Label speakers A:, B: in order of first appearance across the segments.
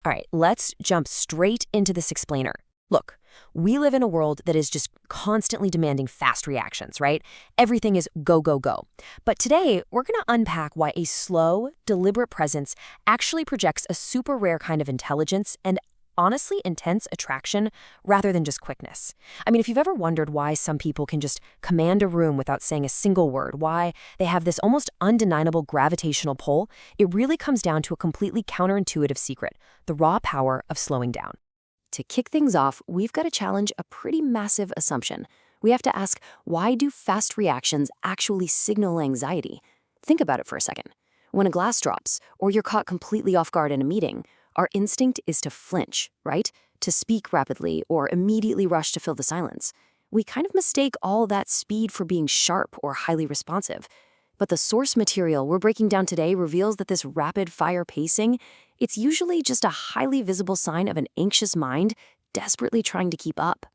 A: All right, let's jump straight into this explainer. Look, we live in a world that is just constantly demanding fast reactions, right? Everything is go, go, go. But today, we're going to unpack why a slow, deliberate presence actually projects a super rare kind of intelligence and honestly intense attraction rather than just quickness. I mean, if you've ever wondered why some people can just command a room without saying a single word, why they have this almost undeniable gravitational pull, it really comes down to a completely counterintuitive secret: the raw power of slowing down. To kick things off, we've got to challenge a pretty massive assumption. We have to ask, why do fast reactions actually signal anxiety? Think about it for a second. When a glass drops, or you're caught completely off guard in a meeting, our instinct is to flinch, right? To speak rapidly or immediately rush to fill the silence. We kind of mistake all that speed for being sharp or highly responsive. But the source material we're breaking down today reveals that this rapid-fire pacing, it's usually just a highly visible sign of an anxious mind desperately trying to keep up.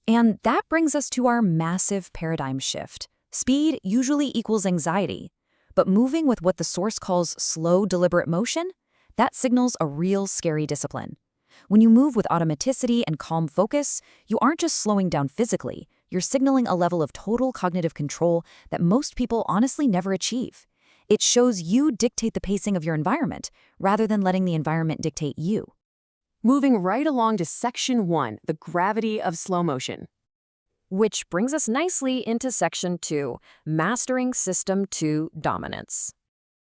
B: And that brings us to our massive paradigm shift. Speed usually equals anxiety, but moving with what the source calls slow, deliberate motion, that signals a real scary discipline. When you move with automaticity and calm focus, you aren't just slowing down physically, you're signaling a level of total cognitive control that most people honestly never achieve. It shows you dictate the pacing of your environment, rather than letting the environment dictate you.
A: Moving right along to Section 1, the gravity of slow motion.
B: Which brings us nicely into Section 2, mastering System 2 dominance.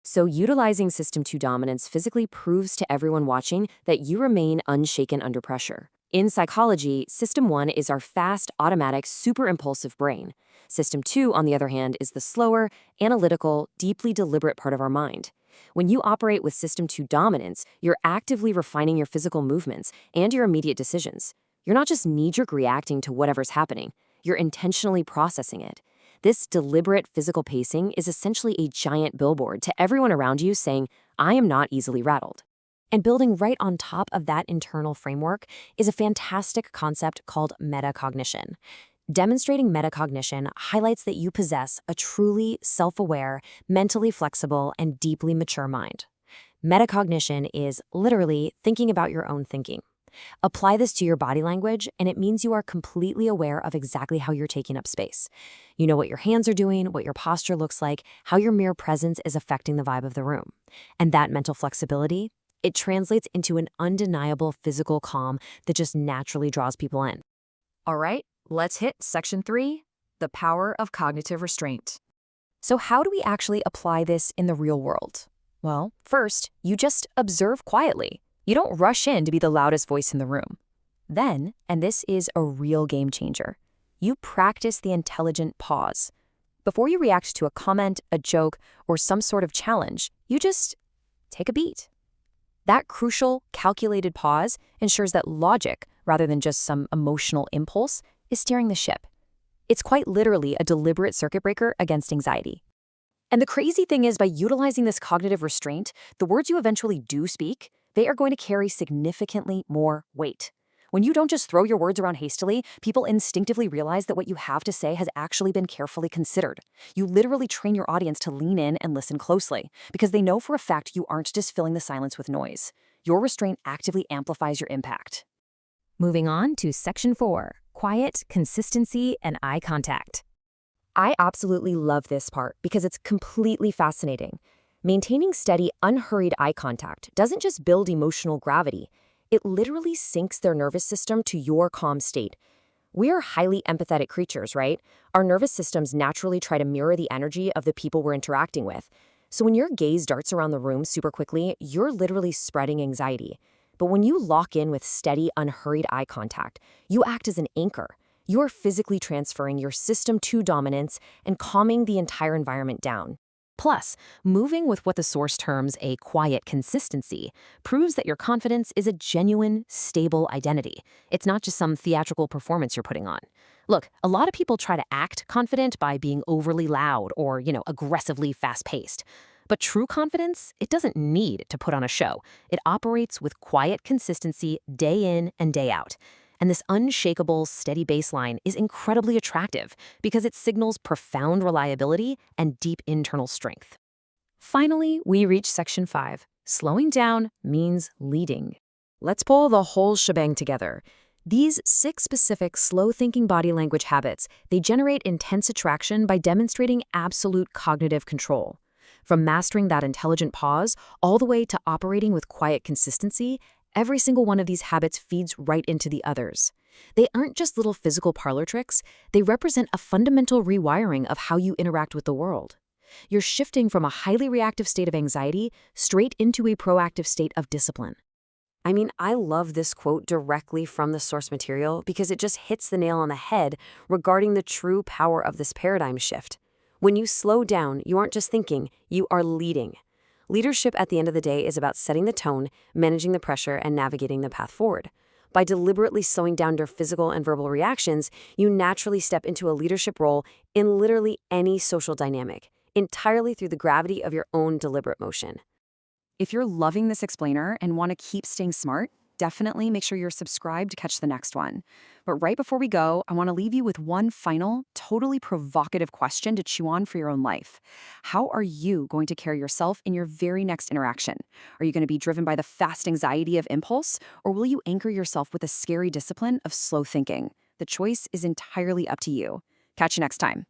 A: So utilizing System 2 dominance physically proves to everyone watching that you remain unshaken under pressure. In psychology, System 1 is our fast, automatic, super impulsive brain. System 2, on the other hand, is the slower, analytical, deeply deliberate part of our mind. When you operate with System 2 dominance, you're actively refining your physical movements and your immediate decisions. You're not just knee-jerk reacting to whatever's happening. You're intentionally processing it. This deliberate physical pacing is essentially a giant billboard to everyone around you saying, I am not easily rattled. And building right on top of that internal framework is a fantastic concept called metacognition. Demonstrating metacognition highlights that you possess a truly self-aware, mentally flexible, and deeply mature mind. Metacognition is literally thinking about your own thinking. Apply this to your body language, and it means you are completely aware of exactly how you're taking up space. You know what your hands are doing, what your posture looks like, how your mere presence is affecting the vibe of the room. And that mental flexibility, it translates into an undeniable physical calm that just naturally draws people in.
B: All right, let's hit Section 3, the power of cognitive restraint.
A: So how do we actually apply this in the real world? Well, first, you just observe quietly. You don't rush in to be the loudest voice in the room. Then, and this is a real game changer, you practice the intelligent pause. Before you react to a comment, a joke, or some sort of challenge, you just take a beat. That crucial, calculated pause ensures that logic, rather than just some emotional impulse, is steering the ship. It's quite literally a deliberate circuit breaker against anxiety. And the crazy thing is, by utilizing this cognitive restraint, the words you eventually do speak, they are going to carry significantly more weight. When you don't just throw your words around hastily, people instinctively realize that what you have to say has actually been carefully considered. You literally train your audience to lean in and listen closely, because they know for a fact you aren't just filling the silence with noise. Your restraint actively amplifies your impact.
B: Moving on to Section 4, quiet, consistency, and eye contact.
A: I absolutely love this part because it's completely fascinating. Maintaining steady, unhurried eye contact doesn't just build emotional gravity, it literally syncs their nervous system to your calm state. We are highly empathetic creatures, right? Our nervous systems naturally try to mirror the energy of the people we're interacting with. So when your gaze darts around the room super quickly, you're literally spreading anxiety. But when you lock in with steady, unhurried eye contact, you act as an anchor. You're physically transferring your System 2 dominance and calming the entire environment down. Plus, moving with what the source terms a quiet consistency proves that your confidence is a genuine, stable identity. It's not just some theatrical performance you're putting on. Look, a lot of people try to act confident by being overly loud or, aggressively fast-paced. But true confidence, it doesn't need to put on a show. It operates with quiet consistency day in and day out. And this unshakable, steady baseline is incredibly attractive because it signals profound reliability and deep internal strength. Finally, we reach Section 5. Slowing down means leading.
B: Let's pull the whole shebang together. These 6 specific slow-thinking body language habits, they generate intense attraction by demonstrating absolute cognitive control. From mastering that intelligent pause all the way to operating with quiet consistency, every single one of these habits feeds right into the others. They aren't just little physical parlor tricks, they represent a fundamental rewiring of how you interact with the world. You're shifting from a highly reactive state of anxiety straight into a proactive state of discipline.
A: I mean, I love this quote directly from the source material because it just hits the nail on the head regarding the true power of this paradigm shift. When you slow down, you aren't just thinking, you are leading. Leadership at the end of the day is about setting the tone, managing the pressure, and navigating the path forward. By deliberately slowing down your physical and verbal reactions, you naturally step into a leadership role in literally any social dynamic, entirely through the gravity of your own deliberate motion.
B: If you're loving this explainer and want to keep staying smart, definitely make sure you're subscribed to catch the next one. But right before we go, I want to leave you with one final, totally provocative question to chew on for your own life. How are you going to carry yourself in your very next interaction? Are you going to be driven by the fast anxiety of impulse, or will you anchor yourself with a scary discipline of slow thinking? The choice is entirely up to you. Catch you next time.